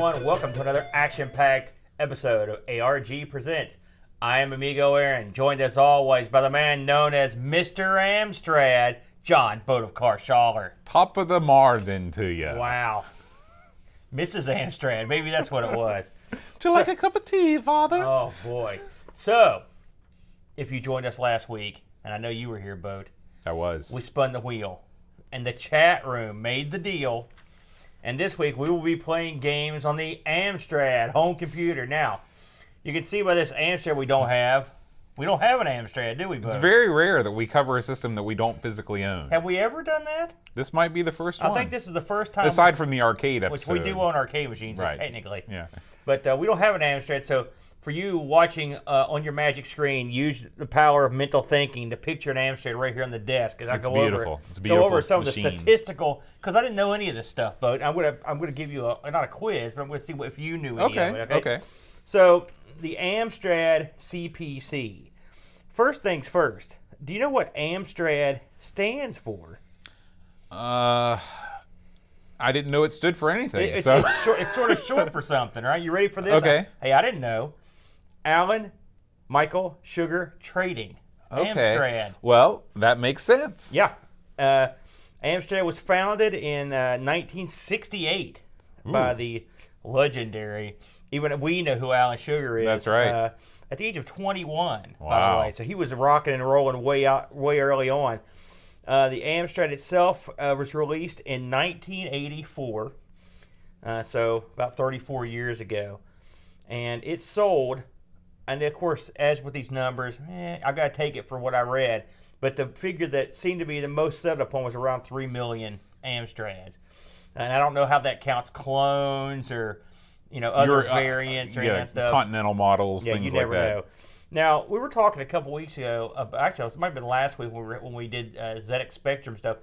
everyone. Welcome to another action-packed episode of ARG Presents. I am Amigo Aaron, joined as always by the man known as Mr. Amstrad, John Boat of Carshaller. Top of the Marvin to you. Wow. Mrs. Amstrad, maybe that's what it was. Would you like a cup of tea, Father? Oh, boy. So, if you joined us last week, and I know you were here, Boat. I was. We spun the wheel, and the chat room made the deal. And this week, we will be playing games on the Amstrad home computer. Now, you can see by this Amstrad we don't have an Amstrad, do we, Bo? It's very rare that we cover a system that we don't physically own. Have we ever done that? This might be the first one. I think this is the first time. Aside from the arcade episode. Which we do own arcade machines, right. Technically. Yeah. But we don't have an Amstrad, so for you watching on your magic screen, use the power of mental thinking to picture an Amstrad right here on the desk. It's beautiful. It's a beautiful go over some machine. of the statistical, because I didn't know any of this stuff, but I'm gonna give you not a quiz, but I'm gonna see if you knew any of it. Okay. So the Amstrad CPC. First things first. Do you know what Amstrad stands for? I didn't know it stood for anything. It's sort of short for something, right? You ready for this? Okay. I didn't know. Alan Michael Sugar Trading. Okay. Amstrad. Well, that makes sense. Yeah. Amstrad was founded in 1968 by the legendary, even we know who Alan Sugar is. That's right. At the age of 21, by the Wow. way. So he was rocking and rolling way early on. The Amstrad itself was released in 1984, so about 34 years ago. And it sold, and of course, as with these numbers, I got to take it for what I read. But the figure that seemed to be the most set upon was around 3 million Amstrads. And I don't know how that counts clones or other variants or any of that stuff. Continental models, Yeah, things you like never that. know. Now, we were talking a couple weeks ago, actually, it might have been last week when we did ZX Spectrum stuff,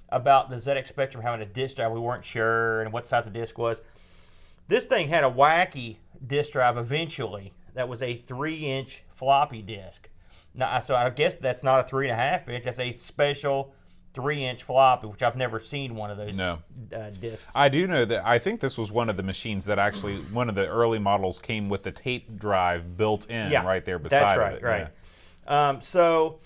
about the ZX Spectrum having a disk drive. We weren't sure and what size the disk was. This thing had a wacky disk drive eventually that was a 3-inch floppy disk. Now, so I guess that's not a 3.5-inch. That's a special 3-inch floppy, which I've never seen one of those discs. I do know that. I think this was one of the machines that actually, one of the early models came with the tape drive built in right there beside that's right, it. Right. So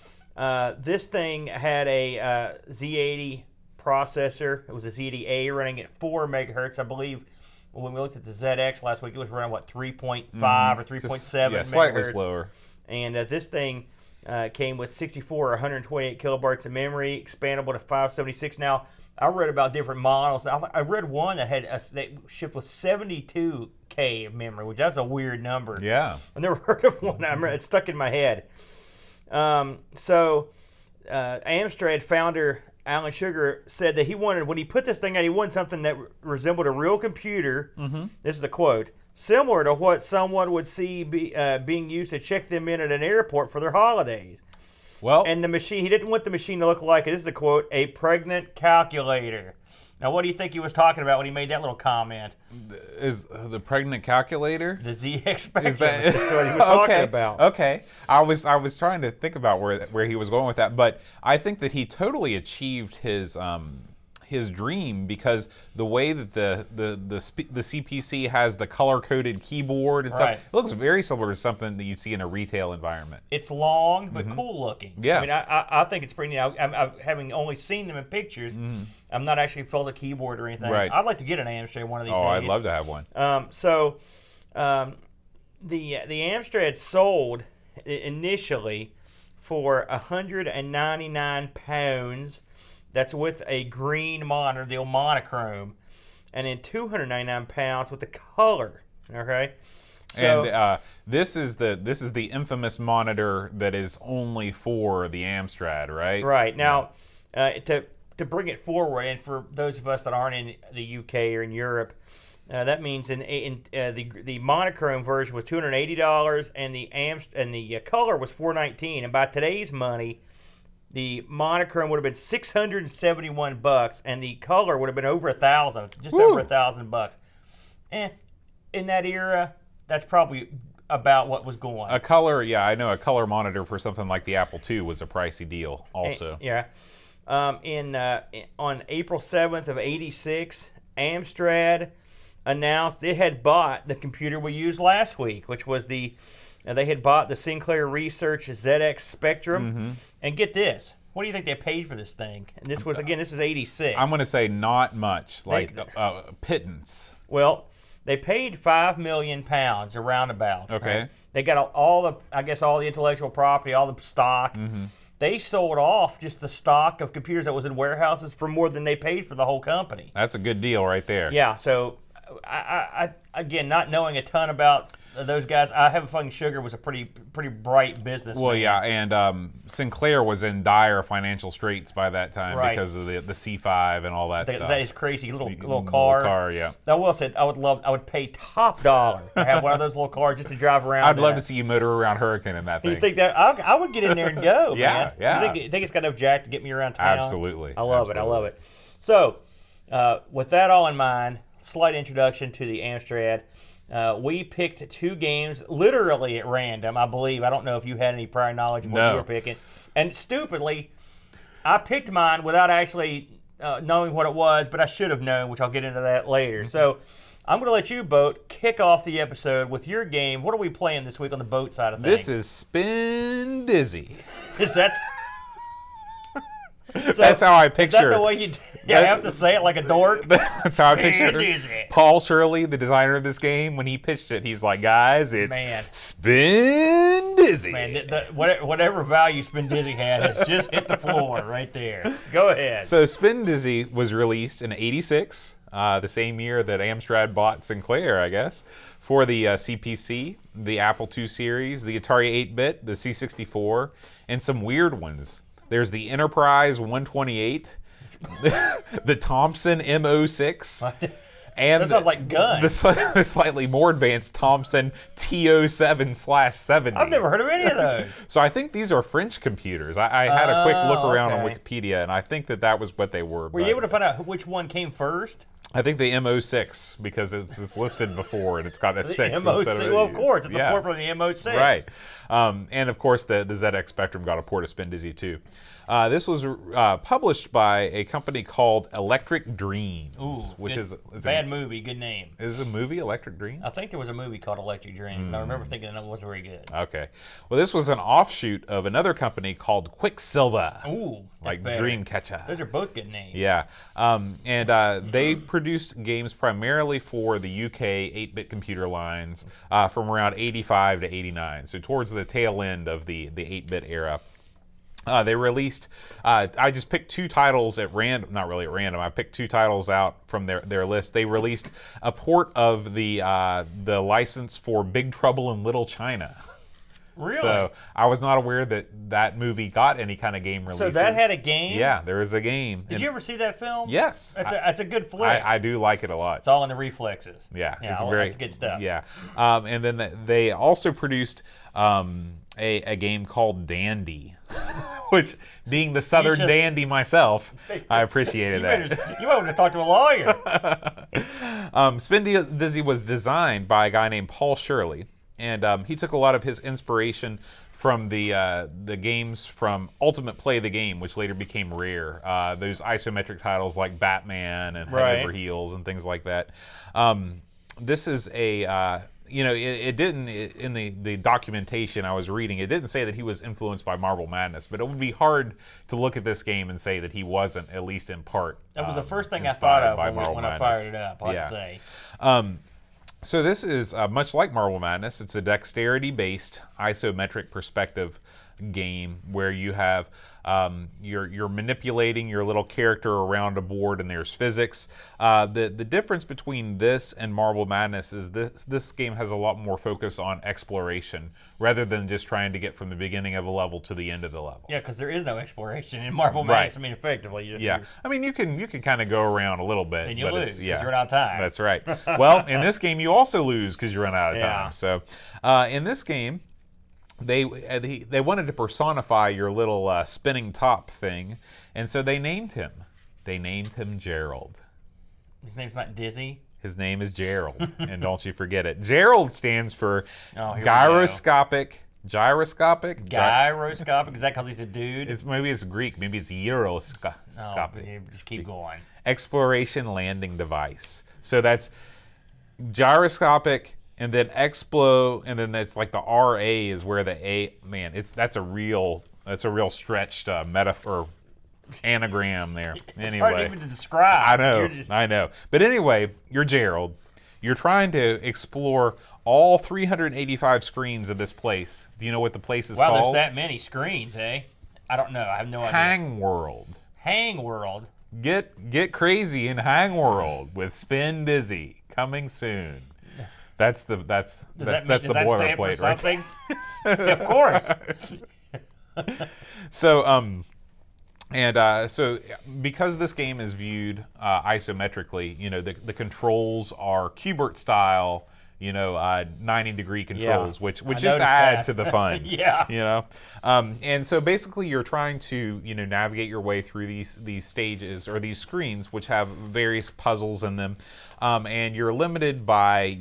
this thing had a Z80 processor. It was a Z80A running at 4 megahertz, I believe. When we looked at the ZX last week, it was running, 3.5 or 3.7 megahertz. Slightly slower. And this thing came with 64 or 128 kilobytes of memory, expandable to 576. Now, I read about different models. I read one that shipped with 72K of memory, which that's a weird number. Yeah. I've never heard of one. It's stuck in my head. Amstrad founder Alan Sugar said that when he put this thing out, he wanted something that resembled a real computer. Mm-hmm. This is a quote. Similar to what someone would see being used to check them in at an airport for their holidays. Well, and the machine, he didn't want the machine to look like, this is a quote, a pregnant calculator. Now, what do you think he was talking about when he made that little comment? Is the pregnant calculator? The ZX Spectrum. Is that That's what he was talking about. Okay. I was trying to think about where he was going with that, but I think that he totally achieved his dream, because the way that the CPC has the color-coded keyboard and stuff, Right. it looks very similar to something that you see in a retail environment. It's long but cool looking. Yeah. I mean, I think it's pretty neat. I'm having only seen them in pictures. I'm not actually filled a keyboard or anything. Right. I'd like to get an Amstrad one of these days. Oh, I'd love to have one. The Amstrad sold initially for 199 pounds. That's with a green monitor, the old monochrome, and then 299 pounds with the color. Okay. So, and this is the infamous monitor that is only for the Amstrad, right? Right. Now, to bring it forward, and for those of us that aren't in the UK or in Europe, that means the monochrome version was $280, and the color was $419. And by today's money, the monochrome would have been $671, and the color would have been over $1,000, just over $1,000. And in that era, that's probably about what was going. A color, I know a color monitor for something like the Apple II was a pricey deal also. On April 7th of '86, Amstrad announced it had bought the computer we used last week, which was they had bought the Sinclair Research ZX Spectrum. And get this. What do you think they paid for this thing? And this was 86. I'm going to say not much, like pittance. Well, they paid £5 million or roundabout. Okay. Right? They got all the intellectual property, all the stock. They sold off just the stock of computers that was in warehouses for more than they paid for the whole company. That's a good deal right there. Yeah. So, I again, not knowing a ton about those guys, I have a feeling Sugar was a pretty bright businessman. Well, yeah, and Sinclair was in dire financial straits by that time because of the C5 and all that stuff. That is crazy little car. Car, yeah. I will say, I would pay top dollar to have one of those little cars just to drive around. I'd love to see you motor around Hurricane in that thing. You think that I would get in there and go? Yeah, man. yeah. You think it's got enough jack to get me around town? Absolutely. I love it. So, with that all in mind, slight introduction to the Amstrad. We picked 2 games literally at random, I believe. I don't know if you had any prior knowledge of what you were picking. And stupidly, I picked mine without actually knowing what it was, but I should have known, which I'll get into that later. So I'm going to let you, Boat, kick off the episode with your game. What are we playing this week on the Boat side of things? This is Spindizzy. Is that... So, that's how I picture. Is that the way you have to say it like a dork? That's how I picture Paul Shirley, the designer of this game. When he pitched it, he's like, "Guys, it's Spindizzy." Man, whatever value Spindizzy had has just hit the floor right there. Go ahead. So Spindizzy was released in '86, the same year that Amstrad bought Sinclair, I guess, for the CPC, the Apple II series, the Atari 8-bit, the C64, and some weird ones. There's the Enterprise 128, the Thompson M06, and that sounds like guns. The slightly more advanced Thompson TO7/70. I've never heard of any of those. So I think these are French computers. I had a quick look around on Wikipedia, and I think that was what they were. Were you able to find out which one came first? I think the M06, because it's listed before and it's got a 6. M06, well, of course. It's a port from the M06. Right. And, of course, the ZX Spectrum got a port of Spindizzy, too. This was published by a company called Electric Dreams, which is bad movie, good name. Is it a movie, Electric Dreams? I think there was a movie called Electric Dreams, and I remember thinking that wasn't very good. Okay. Well, this was an offshoot of another company called Quicksilver. Ooh, like Dreamcatcher. Those are both good names. Yeah. And they produced games primarily for the UK 8-bit computer lines from around 85 to 89, so towards the tail end of the 8-bit era. They released, I just picked 2 titles at random, not really at random, I picked 2 titles out from their list. They released a port of the license for Big Trouble in Little China. Really? So I was not aware that movie got any kind of game releases. So that had a game? Yeah, there is a game. Did you ever see that film? Yes. It's a good flick. I do like it a lot. It's all in the reflexes. Yeah, it's good stuff. Yeah. And then they also produced a game called Dandy, which, being the Southern dandy myself, I appreciated that. You might want to talk to a lawyer. Spindizzy was designed by a guy named Paul Shirley, and he took a lot of his inspiration from the games from Ultimate Play the Game, which later became Rare. Those isometric titles like Batman and Head Over Heels and things like that. This is a... it didn't, in the documentation I was reading, it didn't say that he was influenced by Marble Madness, but it would be hard to look at this game and say that he wasn't, at least in part. That was the first thing I thought of when I fired it up, I'd say. So this is much like Marble Madness. It's a dexterity-based isometric perspective game where you have you're manipulating your little character around a board, and there's physics. The difference between this and Marble Madness is this game has a lot more focus on exploration rather than just trying to get from the beginning of a level to the end of the level. Yeah, because there is no exploration in Marble Madness. I mean, effectively. I mean, you can kind of go around a little bit, and you lose because you run out of time. That's right. Well, in this game, you also lose because you run out of time. So, in this game, they wanted to personify your little spinning top thing, and so they named him. They named him Gerald. His name's not Dizzy? His name is Gerald, and don't you forget it. Gerald stands for gyroscopic. Gyroscopic? Gyroscopic? Is that because he's a dude? Maybe it's Greek. Maybe it's Euroscopic. Just keep going. Exploration landing device. So that's gyroscopic, and then explo, and then it's like the RA is where the A. Man, that's a real stretched metaphor. Anagram there. Anyway, It's hard even to describe. I know. But anyway, you're Gerald. You're trying to explore all 385 screens of this place. Do you know what the place is called? Wow, there's that many screens, eh? I don't know. I have no idea. Hang World. Hang World. Get crazy in Hang World with Spindizzy coming soon. That's the boilerplate, right? Of course. So because this game is viewed isometrically, the controls are Qbert style, 90-degree controls, which just add to the fun. Yeah. And so basically you're trying to, navigate your way through these stages or these screens, which have various puzzles in them, and you're limited by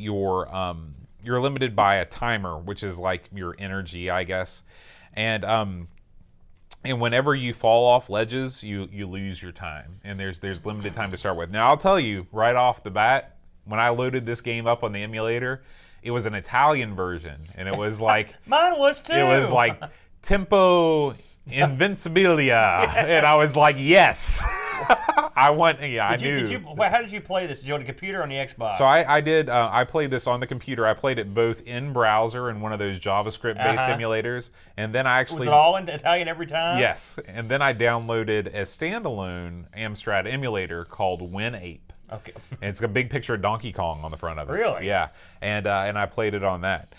a timer, which is like your energy, I guess, and whenever you fall off ledges, you lose your time, and there's limited time to start with. Now I'll tell you right off the bat, when I loaded this game up on the emulator, it was an Italian version, and it was like mine was too. It was like Tempo Invincibilia, and I was like, yes. I knew. How did you play this? Did you on the computer or on the Xbox? So I did. I played this on the computer. I played it both in browser and one of those JavaScript-based emulators, and then I actually. Was it all in Italian every time? Yes, and then I downloaded a standalone Amstrad emulator called WinApe. Okay. And it's got a big picture of Donkey Kong on the front of it. Really? Yeah, and I played it on that.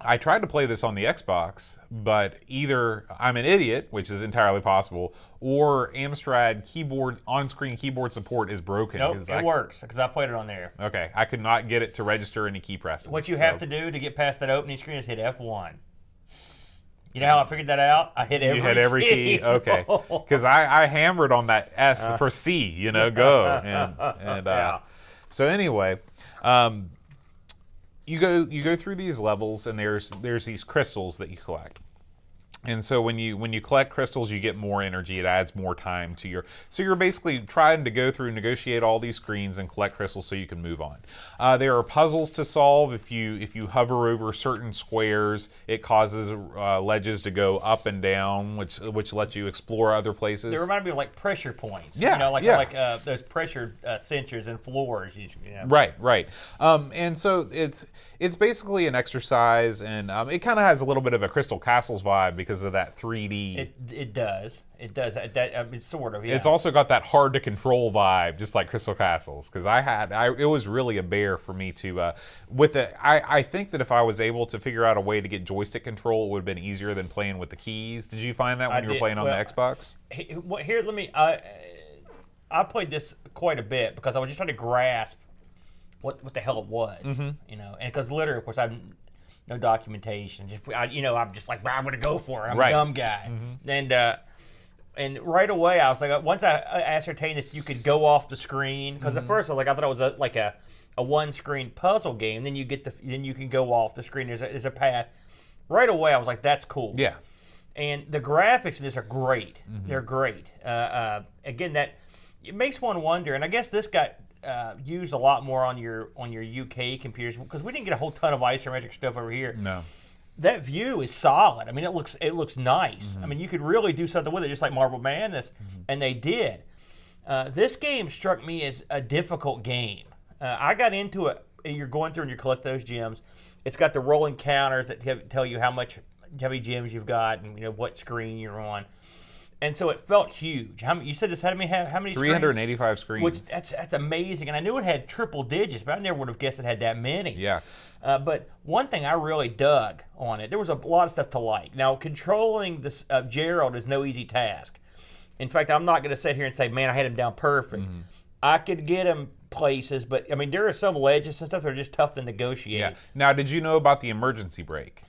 I tried to play this on the Xbox, but either I'm an idiot, which is entirely possible, or Amstrad on-screen keyboard support is broken. Nope, it works, because I played it on there. Okay, I could not get it to register any key presses. What you have to do to get past that opening screen is hit F1. You know how I figured that out? I hit every key. You hit every key? Okay. Because I hammered on that S for C, go. And yeah. So anyway, you go through these levels, and there's these crystals that you collect. And so when you collect crystals, you get more energy. It adds more time to your. So you're basically trying to go through, negotiate all these screens, and collect crystals so you can move on. There are puzzles to solve. If you hover over certain squares, it causes ledges to go up and down, which lets you explore other places. They remind me of like pressure points. Yeah, like those pressure sensors and floors. Right. And so it's basically an exercise, and it kind of has a little bit of a Crystal Castles vibe because of that 3D. It does. It's sort of. Yeah. It's also got that hard to control vibe, just like Crystal Castles. Because it was really a bear for me to I think that if I was able to figure out a way to get joystick control, it would have been easier than playing with the keys. Did you find that when you were playing on the Xbox? Here, let me. I played this quite a bit because I was just trying to grasp what the hell it was, and because literally, of course, I've no documentation. I'm just like, I'm gonna go for it. I'm a dumb guy, and right away I was like, once I ascertained that you could go off the screen, because at first I thought it was like a one-screen puzzle game. Then you can go off the screen. There's a path. Right away I was like, that's cool. Yeah. And the graphics in this are great. They're great. Again, that it makes one wonder, and I guess this got used a lot more on your UK computers, because we didn't get a whole ton of isometric stuff over here. No. That view is solid. I mean, it looks nice. I mean, you could really do something with it, just like Marble Madness, and they did. This game struck me as a difficult game. I got into it. You're going through and you collect those gems. It's got the rolling counters that tell you how many gems you've got and what screen you're on. And so it felt huge. You said this had how many 385 screens. Which that's amazing. And I knew it had triple digits, but I never would have guessed it had that many. Yeah. But one thing I really dug on it, there was a lot of stuff to like. Now, controlling this Gerald is no easy task. In fact, I'm not going to sit here and say, man, I had him down perfect. I could get him places, but I mean, there are some ledges and stuff that are just tough to negotiate. Yeah. Now, did you know about the emergency brake?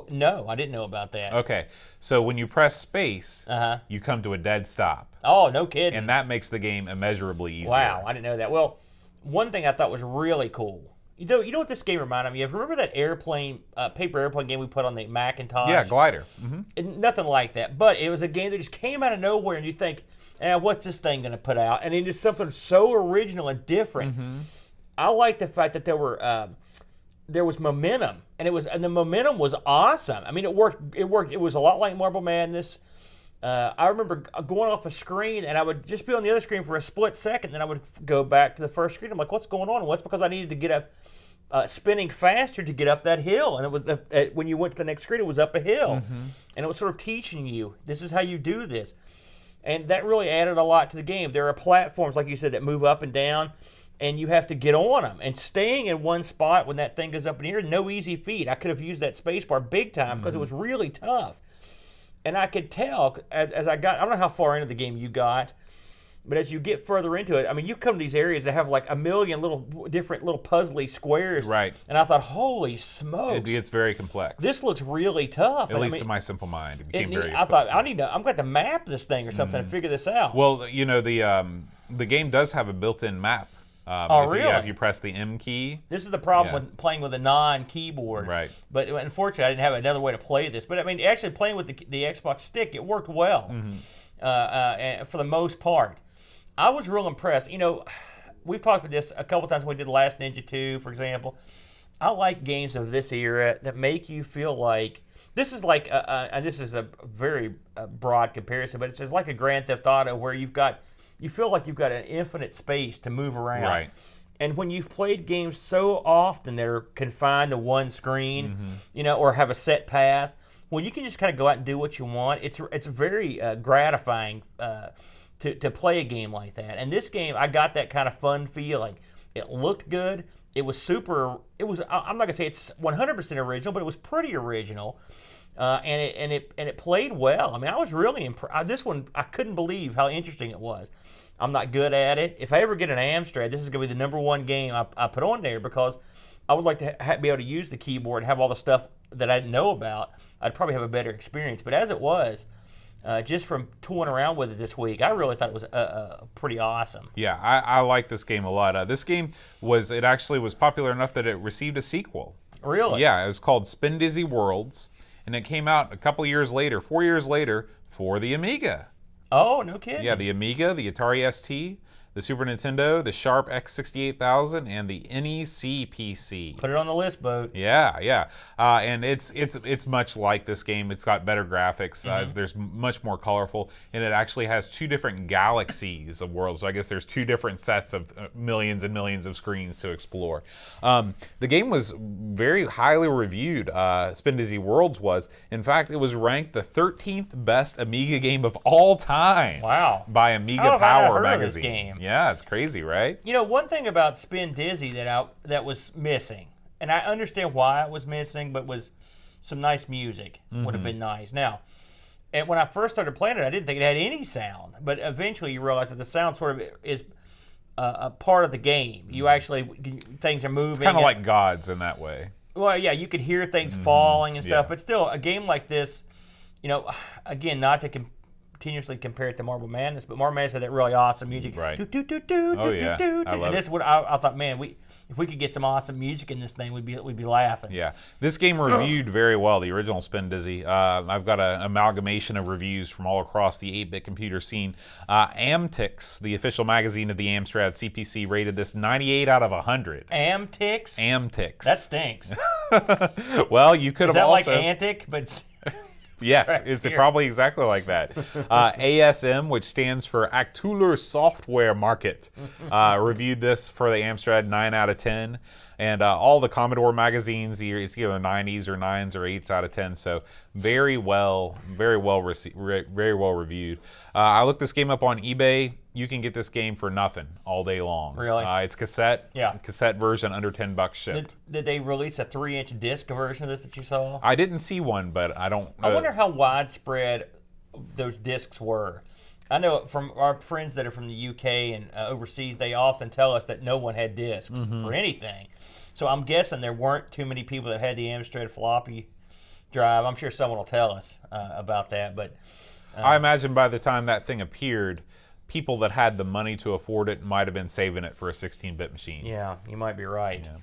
No, I didn't know about that. Okay, so when you press space, you come to a dead stop. Oh, no kidding. And that makes the game immeasurably easier. Wow, I didn't know that. Well, one thing I thought was really cool. You know what this game reminded me of? Remember that paper airplane game we put on the Macintosh? Yeah, Glider. Nothing like that. But it was a game that just came out of nowhere, and you think, what's this thing going to put out? And it is something so original and different. I like the fact that there was momentum, and the momentum was awesome. I mean, it worked. It worked. It was a lot like Marble Madness. I remember going off a screen, and I would just be on the other screen for a split second, then I would go back to the first screen. I'm like, what's going on? Well, it's because I needed to get up, spinning faster to get up that hill. And it was when you went to the next screen, it was up a hill, and it was sort of teaching you this is how you do this, and that really added a lot to the game. There are platforms, like you said, that move up and down, and you have to get on them. And staying in one spot when that thing goes up in the air, no easy feat. I could have used that space bar big time because it was really tough. And I could tell as I got, I don't know how far into the game you got, but as you get further into it, I mean, you come to these areas that have like a million different little puzzly squares. Right. And I thought, holy smokes. It gets very complex. This looks really tough. At least to my simple mind. It became very I thought, I'm going to map this thing or something to figure this out. Well, you know, the game does have a built-in map. Really? If you press the M key. This is the problem with playing with a non-keyboard. Right. But unfortunately, I didn't have another way to play this. But I mean, actually playing with the Xbox stick, it worked well for the most part. I was real impressed. You know, we've talked about this a couple times when we did Last Ninja 2, for example. I like games of this era that make you feel like this is like, and this is a very broad comparison, but it's like a Grand Theft Auto where you feel like you've got an infinite space to move around. Right. And when you've played games so often that are confined to one screen, you know, or have a set path, when you can just kind of go out and do what you want, it's very gratifying to play a game like that. And this game, I got that kind of fun feeling. It looked good. It was super. I'm not gonna say it's 100% original, but it was pretty original. And it played well. I mean, I was really impressed. This one, I couldn't believe how interesting it was. I'm not good at it. If I ever get an Amstrad, this is going to be the #1 game I put on there because I would like to be able to use the keyboard and have all the stuff that I didn't know about. I'd probably have a better experience. But as it was, just from toying around with it this week, I really thought it was pretty awesome. Yeah, I like this game a lot. This game actually was popular enough that it received a sequel. Really? Yeah, it was called Spindizzy Worlds. And it came out a couple years later, 4 years later, for the Amiga. Oh, no kidding. Yeah, the Amiga, the Atari ST, the Super Nintendo, the Sharp X68000, and the NEC PC. Put it on the list, Boat. Yeah. And it's much like this game. It's got better graphics. There's much more colorful, and it actually has 2 different galaxies of worlds. So I guess there's 2 different sets of millions and millions of screens to explore. The game was very highly reviewed. Spindizzy Worlds was. In fact, it was ranked the 13th best Amiga game of all time. Wow. By Amiga How have I Power not heard of magazine. this game? Yeah, it's crazy, right? You know, one thing about Spindizzy that was missing, and I understand why it was missing, but was some nice music would have been nice. Now, and when I first started playing it, I didn't think it had any sound, but eventually you realize that the sound sort of is a part of the game. You actually, things are moving. It's kind of like Gods in that way. Well, yeah, you could hear things falling and stuff, but still, a game like this, you know, again, not to continuously compare it to Marble Madness, but Marble Madness had that really awesome music. Right. Do, do, do, do, Oh, do, yeah. do, I do. love And this it. would I thought, man, if we could get some awesome music in this thing, we'd be laughing. Yeah, this game reviewed very well, the original Spindizzy. I've got an amalgamation of reviews from all across the 8-bit computer scene. Amtix, the official magazine of the Amstrad CPC, rated this 98 out of 100. Amtix? Amtix. That stinks. Well, you could Is have that also... like Antic, but... Yes, Right it's here. probably exactly like that. ASM, which stands for Actuler Software Market, reviewed this for the Amstrad 9 out of 10. And all the Commodore magazines, it's either 90s or 9s or 8s out of 10. So very well reviewed. I looked this game up on eBay. You can get this game for nothing all day long. Really? It's cassette. Yeah. Cassette version under $10 shipped. Did they release a 3-inch disc version of this that you saw? I didn't see one, but I don't. I wonder how widespread those discs were. I know from our friends that are from the UK and overseas, they often tell us that no one had discs for anything. So I'm guessing there weren't too many people that had the Amstrad floppy drive. I'm sure someone will tell us about that. But I imagine by the time that thing appeared, people that had the money to afford it might have been saving it for a 16-bit machine. yeah, you might be right. Yeah.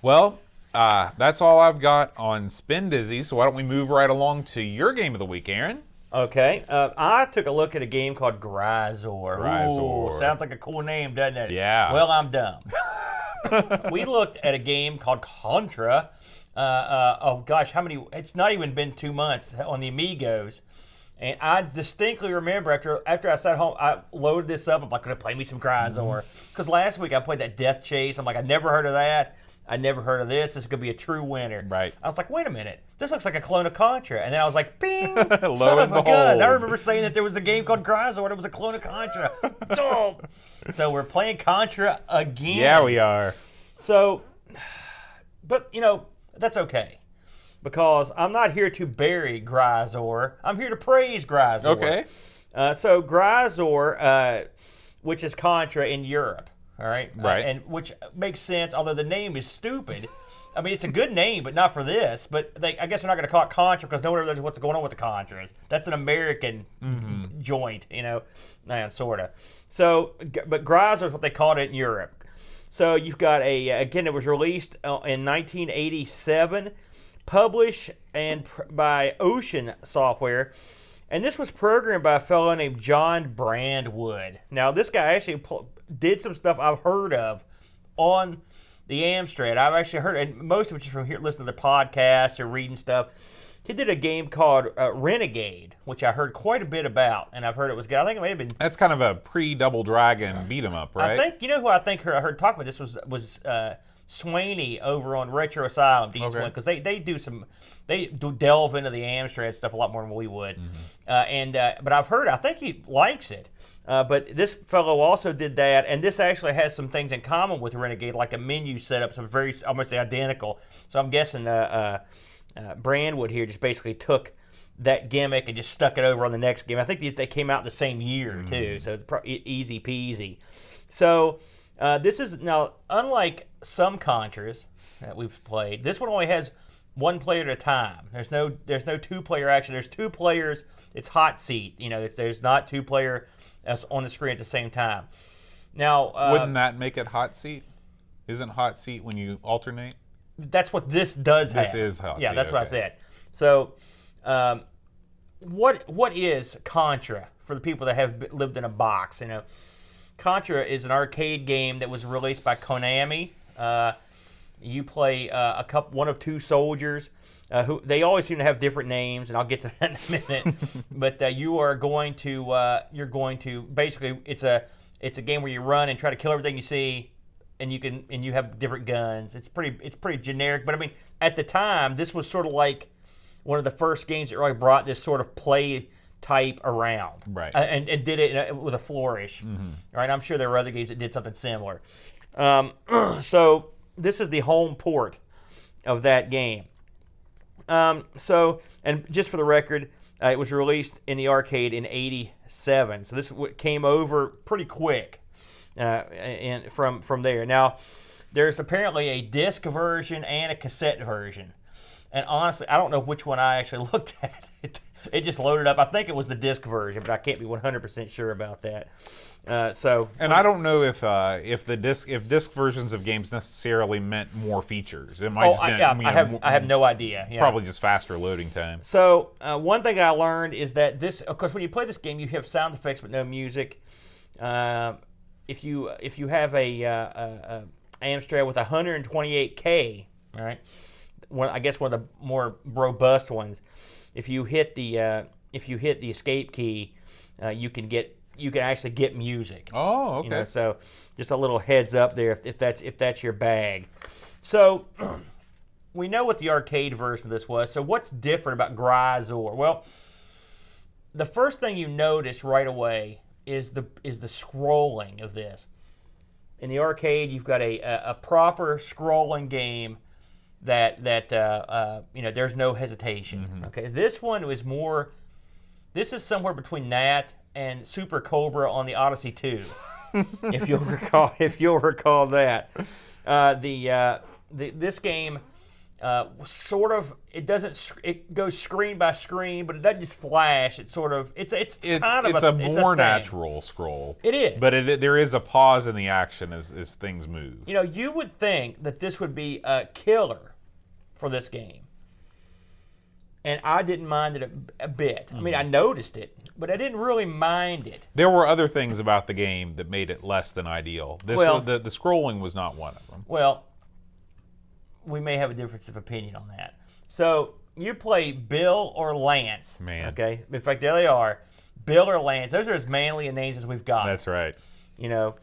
Well, that's all I've got on Spindizzy, so why don't we move right along to your game of the week, Aaron? Okay, I took a look at a game called Gryzor. Gryzor. Ooh, sounds like a cool name, doesn't it? Yeah. Well, I'm dumb. we looked at a game called Contra. Oh gosh, how many? It's not even been 2 months on the Amigos, and I distinctly remember after I sat home, I loaded this up. I'm like, gonna play me some Gryzor, because last week I played that Death Chase. I'm like, I never heard of that. I never heard of this. This is gonna be a true winner. Right. I was like, wait a minute, this looks like a clone of Contra, and then I was like, bing, Lo son of and a gun. behold. I remember saying that there was a game called Gryzor and it was a clone of Contra. Dope. So we're playing Contra again. Yeah, we are. So, but that's okay, because I'm not here to bury Gryzor. I'm here to praise Gryzor. Okay. So Gryzor, which is Contra in Europe, all right? Right. And which makes sense, although the name is stupid. I mean, it's a good name, but not for this. But I guess they're not going to call it Contra because no one knows what's going on with the Contras. That's an American joint, sort of. So, but Gryzor is what they called it in Europe. So you've got again, it was released in 1987, published by Ocean Software, and this was programmed by a fellow named John Brandwood. Now, this guy actually did some stuff I've heard of on the Amstrad. I've actually heard, and most of it is from here, listening to the podcasts or reading stuff. He did a game called Renegade, which I heard quite a bit about, and I've heard it was good. I think it may have been. That's kind of a pre-Double Dragon beat 'em up, right? I think who I heard talk about this was Swaney over on Retro Asylum, because they do delve into the Amstrad stuff a lot more than we would, but I think he likes it. But this fellow also did that, and this actually has some things in common with Renegade, like a menu setup, so very almost identical. So I'm guessing Brandwood here just basically took that gimmick and just stuck it over on the next game. I think they came out the same year too, so it's easy peasy. So this is now, unlike some Contras that we've played, this one only has one player at a time. There's no 2-player action. There's 2 players. It's hot seat. There's not 2-player on the screen at the same time. Now, wouldn't that make it hot seat? Isn't hot seat when you alternate? That's what this does have. This is hot seat. Yeah, that's what I said. So, what is Contra for the people that have lived in a box? Contra is an arcade game that was released by Konami. You play one of 2 soldiers who they always seem to have different names, and I'll get to that in a minute. But you're going to basically it's a game where you run and try to kill everything you see, and you have different guns. It's pretty generic, but I mean, at the time, this was sort of like one of the first games that really brought this sort of play type around, right? And did it with a flourish, right? I'm sure there were other games that did something similar. So this is the home port of that game. And just for the record, it was released in the arcade in '87, so this came over pretty quick. And from there. Now, there's apparently a disc version and a cassette version. And honestly, I don't know which one I actually looked at. It just loaded up. I think it was the disc version, but I can't be 100% sure about that. And I don't know if disc versions of games necessarily meant more features. It might I have no idea. Yeah. Probably just faster loading time. So one thing I learned is that this, of course, when you play this game, you have sound effects but no music. If you have a Amstrad with 128K, all right, I guess one of the more robust ones, if you hit the escape key, you can actually get music. Oh, okay. So just a little heads up there if that's your bag. So we know what the arcade version of this was. So what's different about Gryzor? Well, the first thing you notice right away is the scrolling of this. In the arcade, you've got a proper scrolling game that there's no hesitation. Okay, this one was more. This is somewhere between that and Super Cobra on the Odyssey 2, if you'll recall that. This game it goes screen by screen, but it doesn't just flash. It's a more natural scroll. It is, but there is a pause in the action as things move. You would think that this would be a killer for this game, and I didn't mind it a bit. I mean, I noticed it, but I didn't really mind it. There were other things about the game that made it less than ideal. The scrolling was not one of them. Well, we may have a difference of opinion on that. So you play Bill or Lance. Man. Okay? In fact, there they are. Bill or Lance. Those are as manly a names as we've got. That's right. You know?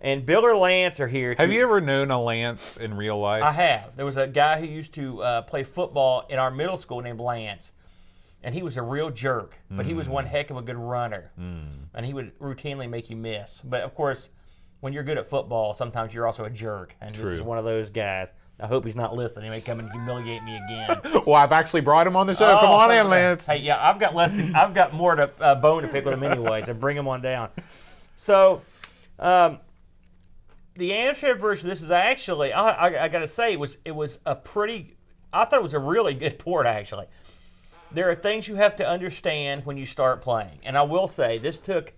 And Bill or Lance are here. Have you ever known a Lance in real life? I have. There was a guy who used to play football in our middle school named Lance. And he was a real jerk, but he was one heck of a good runner. And he would routinely make you miss. But, of course, when you're good at football, sometimes you're also a jerk. And this is one of those guys. I hope he's not listening. He may come and humiliate me again. Well, I've actually brought him on the show. Come on in, Lance. Hey, yeah, I've got more to bone to pick with him anyways. So bring him on down. So, the Amstrad version, this is actually, I got to say, it was a pretty, I thought it was a really good port, actually. There are things you have to understand when you start playing. And I will say, it took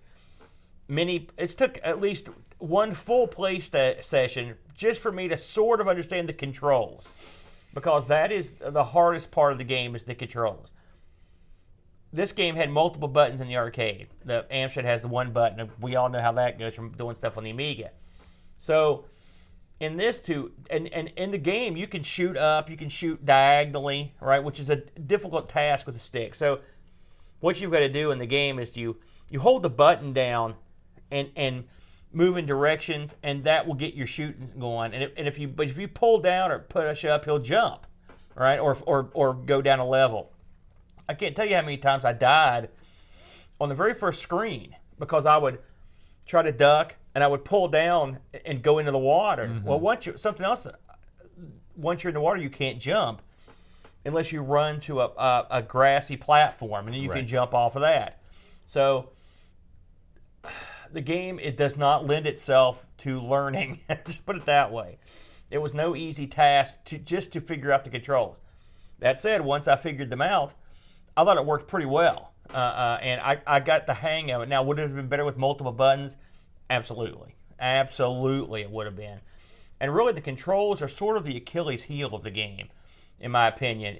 at least one full play session just for me to sort of understand the controls. Because that is the hardest part of the game, is the controls. This game had multiple buttons in the arcade. The Amstrad has the one button. We all know how that goes from doing stuff on the Amiga. So in this too, and in the game, you can shoot up, you can shoot diagonally, right, which is a difficult task with a stick. So what you've got to do in the game is you hold the button down and move in directions, and that will get your shooting going. And if you pull down or push up, he'll jump, right, or go down a level. I can't tell you how many times I died on the very first screen because I would try to duck and I would pull down and go into the water. Well, once you're in the water, you can't jump unless you run to a grassy platform, and then you can jump off of that. So the game, it does not lend itself to learning. Just put it that way. It was no easy task to figure out the controls. That said, once I figured them out, I thought it worked pretty well, and I got the hang of it. Now, would it have been better with multiple buttons? Absolutely. Absolutely it would have been. And really, the controls are sort of the Achilles heel of the game, in my opinion.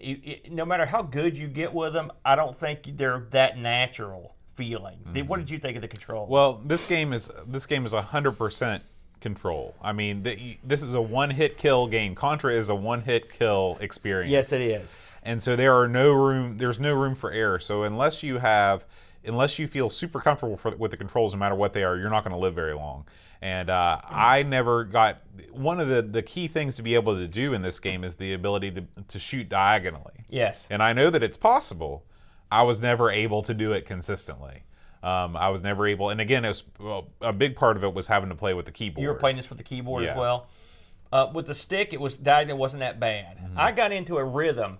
No matter how good you get with them, I don't think they're that natural feeling. What did you think of the controls? Well, this game is 100% control. I mean, this is a one-hit kill game. Contra is a one-hit kill experience. Yes, it is. And so there's no room for error. So unless you feel super comfortable with the controls, no matter what they are, you're not going to live very long. And I never got, one of the key things to be able to do in this game is the ability to shoot diagonally. Yes. And I know that it's possible. I was never able to do it consistently. I was never able, and again, a big part of it was having to play with the keyboard. You were playing this with the keyboard as well. With the stick, diagonal wasn't that bad. I got into a rhythm.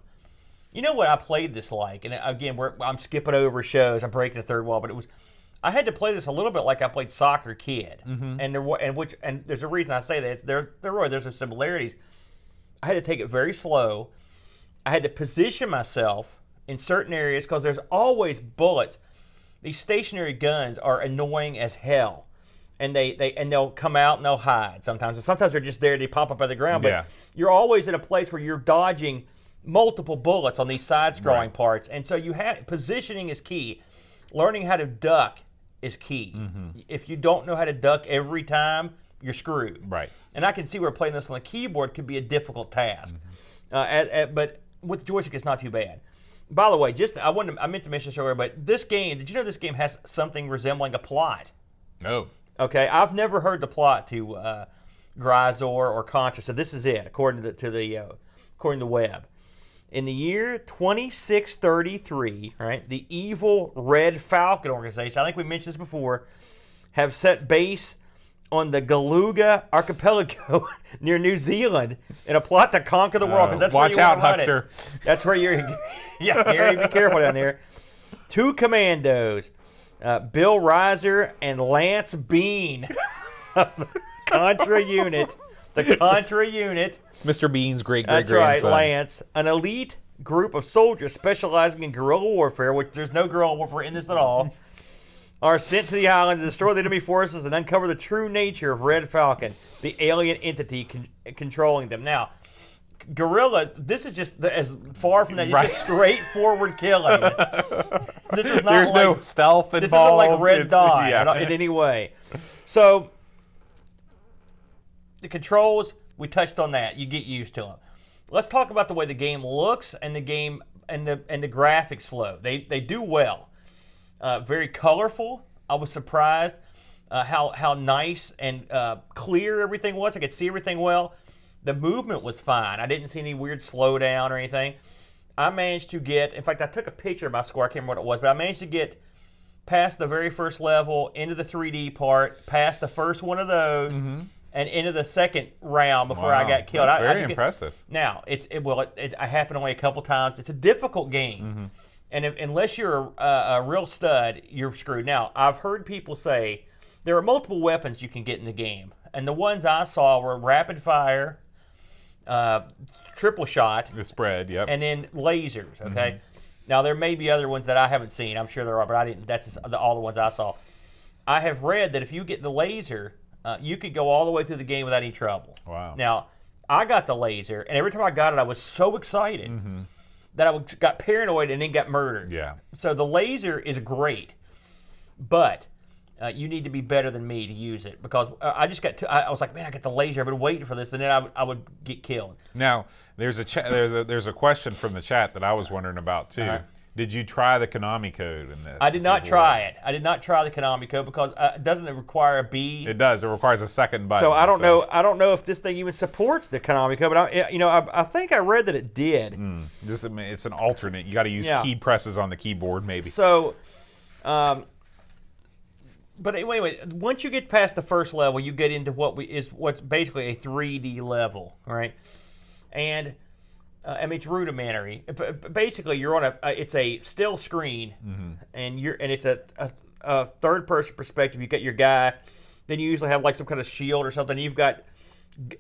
You know what I played this like? And again, I'm skipping over shows. I'm breaking the third wall, but I had to play this a little bit like I played Soccer Kid. And there's a reason I say that. There's some similarities. I had to take it very slow. I had to position myself in certain areas because there's always bullets. These stationary guns are annoying as hell. And they'll come out and they'll hide sometimes. And sometimes they're just there, they pop up out of the ground. But you're always in a place where you're dodging multiple bullets on these side-scrolling parts. And so positioning is key. Learning how to duck is key. If you don't know how to duck every time, you're screwed. Right. And I can see where playing this on the keyboard could be a difficult task. But with the joystick, it's not too bad. By the way, I meant to mention this earlier, but this game, did you know this game has something resembling a plot? No. Okay, I've never heard the plot to Gryzor or Contra, so this is it, according to the web. In the year 2633, right, the evil Red Falcon organization, I think we mentioned this before, have set base on the Galuga archipelago near New Zealand in a plot to conquer the world. That's watch where you out, want to Huckster. That's where you're. Yeah, Gary, be careful down there. Two commandos, Bill Gryzor and Lance Bean of the Contra unit. The Contra unit. Mr. Bean's great That's grandson. right, Lance. An elite group of soldiers specializing in guerrilla warfare, which there's no guerrilla warfare in this at all, are sent to the island to destroy the enemy forces and uncover the true nature of Red Falcon, the alien entity controlling them. Now, guerrilla, this is just as far from that. It's just straightforward killing. This is not There's no stealth involved. This isn't like Red Dawn in any way. So, the controls, We touched on that. You get used to them. Let's talk about the way the game looks and the game and the graphics flow. They do well. Very colorful. I was surprised how nice and clear everything was. I could see everything well. The movement was fine. I didn't see any weird slowdown or anything. I managed to get, in fact, I took a picture of my score. I can't remember what it was, but I managed to get past the very first level, into the 3D part, past the first one of those, and into the second round before I got killed. That's very impressive. Now, it happened only a couple times. It's a difficult game. And unless you're a real stud, you're screwed. Now, I've heard people say there are multiple weapons you can get in the game. And the ones I saw were rapid fire, triple shot. The spread, yep. And then lasers, okay? Now, there may be other ones that I haven't seen. I'm sure there are, but I didn't. That's all the ones I saw. I have read that if you get the laser, you could go all the way through the game without any trouble. Wow. Now, I got the laser, and every time I got it, I was so excited that I got paranoid and then got murdered. Yeah. So the laser is great, but you need to be better than me to use it because I just got. I was like, man, I got the laser. I've been waiting for this, and then I would get killed. Now, there's a question from the chat that I was wondering about too. Did you try the Konami code in this? I did not try it. I did not try the Konami code because doesn't it require a B? It does. It requires a second button. So I don't know. I don't know if this thing even supports the Konami code, but I think I read that it did. It's an alternate. You got to use key presses on the keyboard, maybe. So, but anyway, once you get past the first level, you get into what's basically a 3D level, right? And I mean, it's rudimentary. Basically, you're on it's a still screen, and it's a third-person perspective. You got your guy, then you usually have like some kind of shield or something. You've got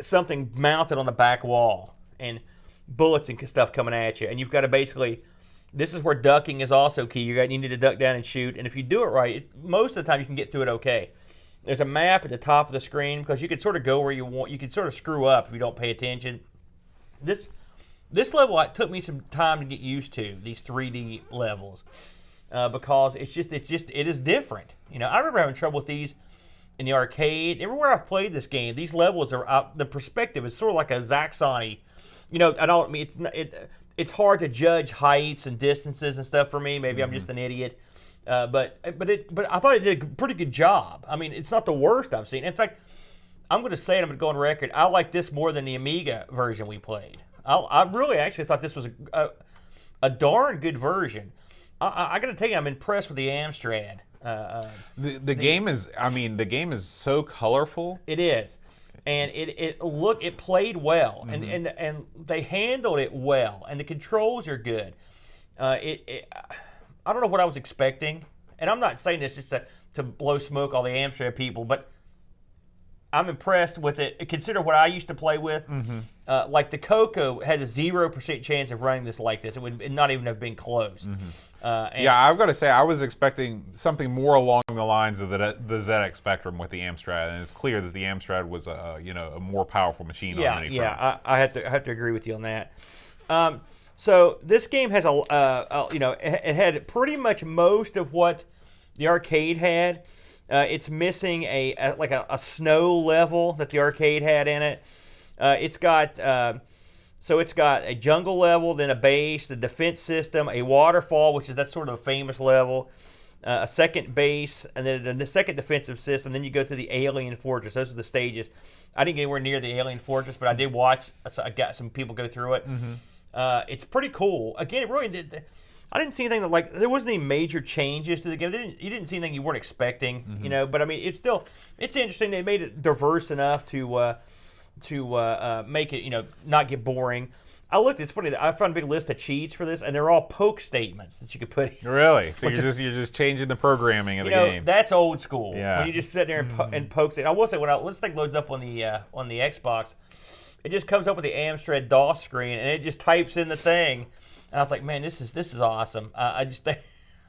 something mounted on the back wall, and bullets and stuff coming at you. And you've got to basically, this is where ducking is also key. You need to duck down and shoot. And if you do it right, most of the time you can get through it okay. There's a map at the top of the screen because you can sort of go where you want. You can sort of screw up if you don't pay attention. This level, it took me some time to get used to, these 3D levels, because it is different. I remember having trouble with these in the arcade. Everywhere I've played this game, these levels are the perspective is sort of like a Zaxxon-y. It's hard to judge heights and distances and stuff for me. Maybe I'm just an idiot, but I thought it did a pretty good job. I mean, it's not the worst I've seen. In fact, I'm going to say it. I'm going to go on record. I like this more than the Amiga version we played. I really actually thought this was a darn good version. I got to tell you, I'm impressed with the Amstrad. The game is so colorful. It is, and it played well, and they handled it well, and the controls are good. I don't know what I was expecting, and I'm not saying this just to blow smoke all the Amstrad people, but I'm impressed with it. Consider what I used to play with. Like the Coco had a 0% chance of running this like this. It would not even have been close. I've got to say, I was expecting something more along the lines of the ZX Spectrum with the Amstrad, and it's clear that the Amstrad was a more powerful machine on many fronts. I have to agree with you on that. So this game has it had pretty much most of what the arcade had. It's missing a snow level that the arcade had in it. It's got a jungle level, then a base, the defense system, a waterfall, that's sort of a famous level, a second base, and then the second defensive system. Then you go to the alien fortress. Those are the stages. I didn't get anywhere near the alien fortress, but I did watch. I got some people go through it. It's pretty cool. Again, it really. I didn't see anything there wasn't any major changes to the game. You didn't see anything you weren't expecting, But I mean, it's interesting. They made it diverse enough to make it, not get boring. I looked. It's funny. I found a big list of cheats for this, and they're all poke statements that you could put in. Really? So you're just changing the programming of the game. That's old school. Yeah. When you just sit there and poke it. I will say when this thing loads up on the Xbox, it just comes up with the Amstrad DOS screen, and it just types in the thing. And I was like, man, this is awesome. I just think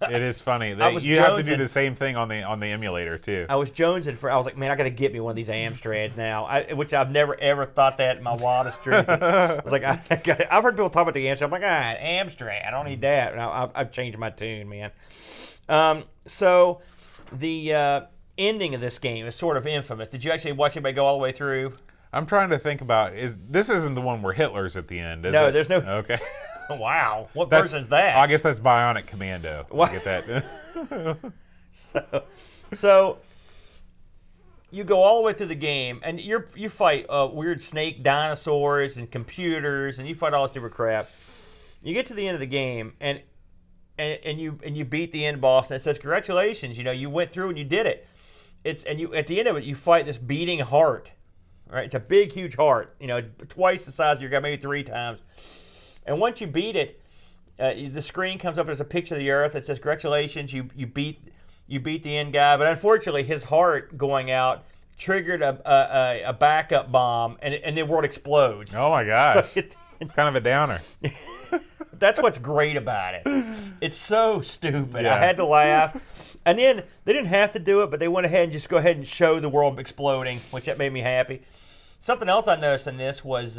it is funny. You have to do the same thing on the emulator too. I was jonesing I was like, man, I got to get me one of these Amstrads now, which I've never ever thought that in my wildest dreams. I was like, I've heard people talk about the Amstrad. I'm like, Amstrad, I don't need that. And I've changed my tune, man. So the ending of this game is sort of infamous. Did you actually watch anybody go all the way through? I'm trying to think about, this isn't the one where Hitler's at the end, is it? No, there's no. Okay. Wow, what person's that? I guess that's Bionic Commando. I get that. So you go all the way through the game, and you fight weird snake dinosaurs and computers, and you fight all this different crap. You get to the end of the game, and you beat the end boss, and it says congratulations. You went through and you did it. At the end of it, you fight this beating heart. Right, it's a big, huge heart. Twice the size of your guy, maybe 3 times. And once you beat it, the screen comes up. There's a picture of the Earth that says congratulations. You beat the end guy, but unfortunately, his heart going out triggered a backup bomb, and the world explodes. Oh my gosh! So it's kind of a downer. That's what's great about it. It's so stupid. Yeah. I had to laugh. And then they didn't have to do it, but they went ahead and just go ahead and show the world exploding, which that made me happy. Something else I noticed in this was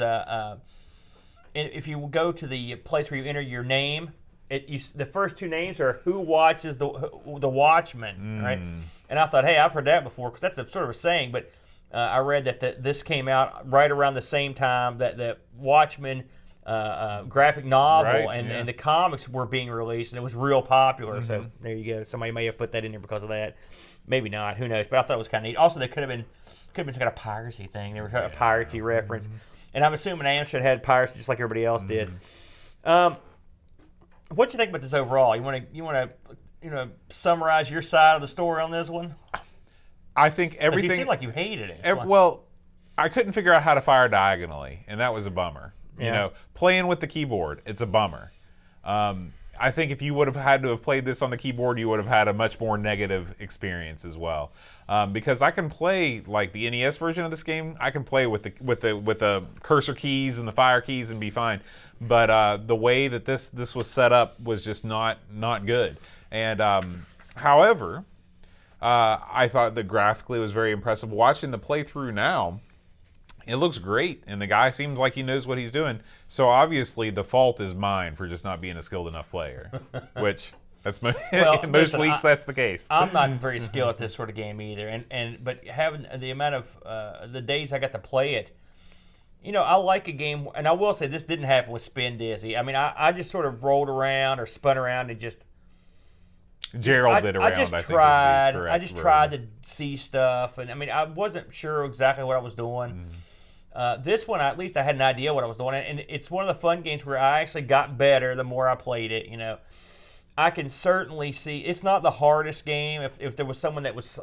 if you go to the place where you enter your name, the first 2 names are who watches the Watchman, right? And I thought, hey, I've heard that before because that's sort of a saying. But I read that this came out right around the same time that the Watchmen graphic novel and the comics were being released, and it was real popular. So there you go. Somebody may have put that in there because of that. Maybe not. Who knows? But I thought it was kind of neat. Also, there could have been some kind of piracy thing. There was a piracy reference, and I'm assuming Amstrad had piracy just like everybody else did. What do you think about this overall? You want to summarize your side of the story on this one? I think everything. You seem like you hated it. Well, I couldn't figure out how to fire diagonally, and that was a bummer. Yeah. Playing with the keyboard, it's a bummer. I think if you would have had to have played this on the keyboard, you would have had a much more negative experience as well. Because I can play like the NES version of this game, I can play with the cursor keys and the fire keys and be fine. But the way that this was set up was just not good. And however, I thought that graphically it was very impressive. Watching the playthrough now, it looks great, and the guy seems like he knows what he's doing. So obviously, the fault is mine for just not being a skilled enough player, which that's in most weeks that's the case. I'm not very skilled at this sort of game either, but having the amount of the days I got to play it, I like a game, and I will say this didn't happen with Spindizzy. I mean, I just sort of rolled around or spun around and just. Gerald did around. I just tried to see stuff, and I mean, I wasn't sure exactly what I was doing. This one, at least I had an idea what I was doing, and it's one of the fun games where I actually got better the more I played it. I can certainly see it's not the hardest game. If there was someone that was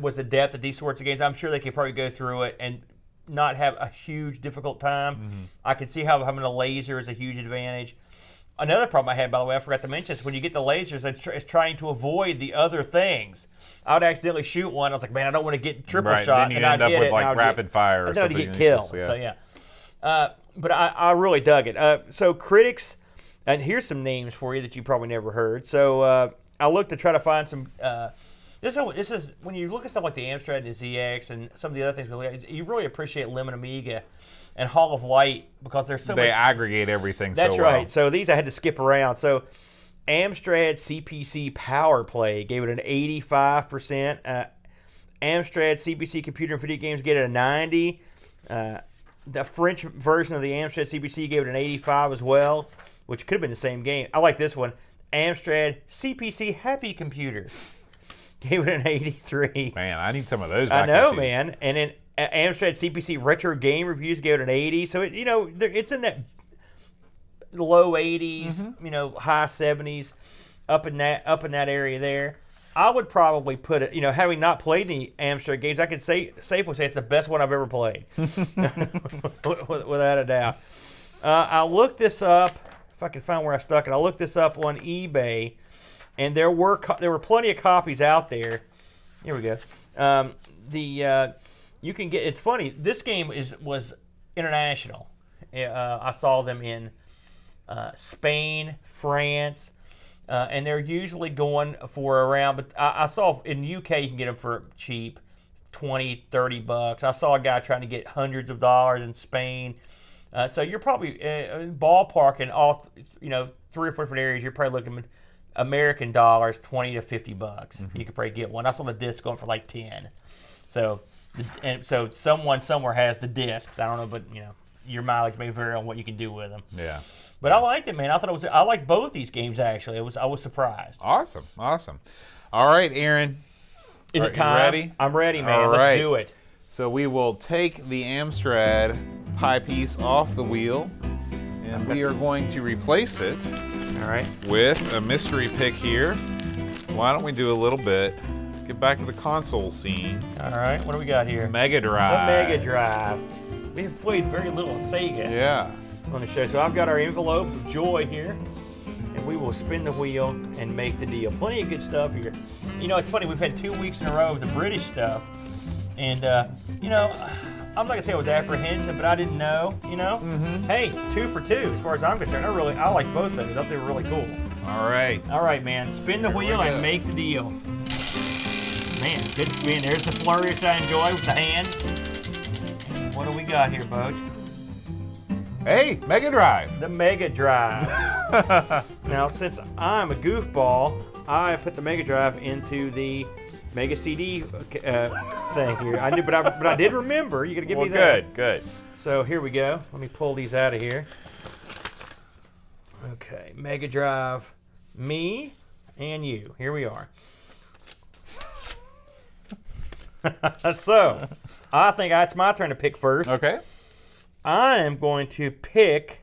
was adept at these sorts of games, I'm sure they could probably go through it and not have a huge difficult time. I can see how having a laser is a huge advantage. Another problem I had, by the way, I forgot to mention, is when you get the lasers, it's trying to avoid the other things. I would accidentally shoot one. I was like, man, I don't want to get triple shot. Then you end up with like rapid fire or something. I'd get killed. So yeah. But I really dug it. So critics, and here's some names for you that you probably never heard. So I looked to try to find some. This is when you look at stuff like the Amstrad and the ZX and some of the other things, you really appreciate Lemon Amiga and Hall of Light because there's so much. They aggregate everything so well. That's right. So these I had to skip around. So Amstrad CPC Power Play gave it an 85%. Amstrad CPC Computer and Video Games gave it a 90. The French version of the Amstrad CPC gave it an 85 as well, which could have been the same game. I like this one. Amstrad CPC Happy Computer gave it an 83. Man, I need some of those. I know, man. And then Amstrad CPC Retro Game Reviews gave it an 80. So it's in that low 80s, high 70s, up in that area there. I would probably put it, having not played the Amstrad games, I could safely say it's the best one I've ever played, without a doubt. I'll look this up if I can find where I stuck it. I'll look this up on eBay, and there were plenty of copies out there. Here we go. You can get. It's funny. This game was international. I saw them in Spain, France, and they're usually going for around. But I saw in the UK you can get them for cheap, $20, $30. I saw a guy trying to get hundreds of dollars in Spain. So you're probably ballpark in all 3 or 4 different areas. You're probably looking at American dollars, $20 to $50. You could probably get one. I saw the disc going for like 10. So And so someone somewhere has the discs. I don't know, but your mileage may vary on what you can do with them. Yeah. But I liked it, man. I liked both these games actually. I was surprised. Awesome. All right, Aaron. Is it time? You ready? I'm ready, man. All right. Let's do it. So we will take the Amstrad pie piece off the wheel, and we are going to replace it All right. with a mystery pick here. Why don't we do a little bit? Get back to the console scene. All right. What do we got here? Mega Drive. The Mega Drive. We have played very little Sega Yeah. on the show. So I've got our envelope of joy here, and we will spin the wheel and make the deal. Plenty of good stuff here. It's funny. We've had 2 weeks in a row of the British stuff, and I'm not gonna say I was apprehensive, but I didn't know. Hey, 2 for 2 as far as I'm concerned. I like both of those. I thought they were really cool. All right. All right, man. Spin the wheel and make the deal. Man, good spin. There's the flourish I enjoy with the hand. What do we got here, Boach? Hey, Mega Drive. The Mega Drive. Now, since I'm a goofball, I put the Mega Drive into the Mega CD thing here. I knew, but I did remember. You gotta give me that. Good. So here we go. Let me pull these out of here. Okay, Mega Drive, me and you. Here we are. So, I think it's my turn to pick first. Okay. I am going to pick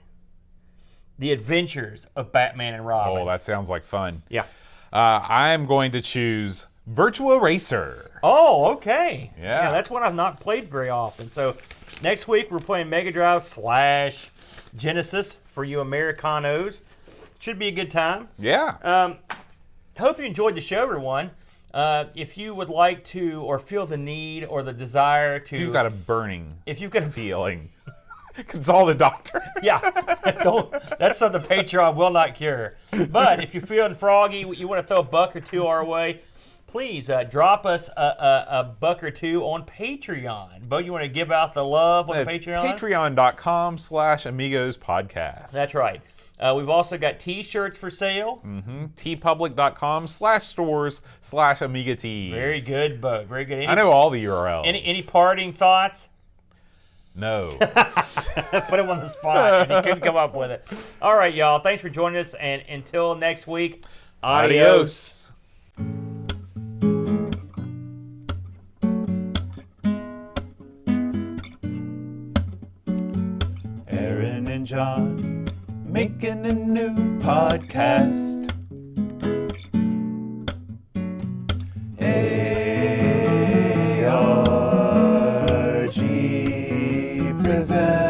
The Adventures of Batman and Robin. Oh, that sounds like fun. Yeah. I am going to choose Virtua Racer. Oh, okay. Yeah. That's one I've not played very often. So next week we're playing Mega Drive / Genesis for you Americanos. Should be a good time. Yeah. Hope you enjoyed the show, everyone. If you would like to, or feel the need or the desire to, You've got a burning feeling. Consult a doctor. Yeah, that's something Patreon will not cure. But if you're feeling froggy, you want to throw $1 or $2 our way, please drop us a $1 or $2 on Patreon. Bo, you want to give out the love on Patreon? Patreon.com/Amigos Podcast. That's right. We've also got T-shirts for sale. tpublic.com/stores/Amiga Tees. Very good, Bo. Very good. I know all the URLs. Any parting thoughts? No. Put him on the spot, and he couldn't come up with it. All right, y'all. Thanks for joining us, and until next week, adios. Aaron and John making a new podcast. ARG presents.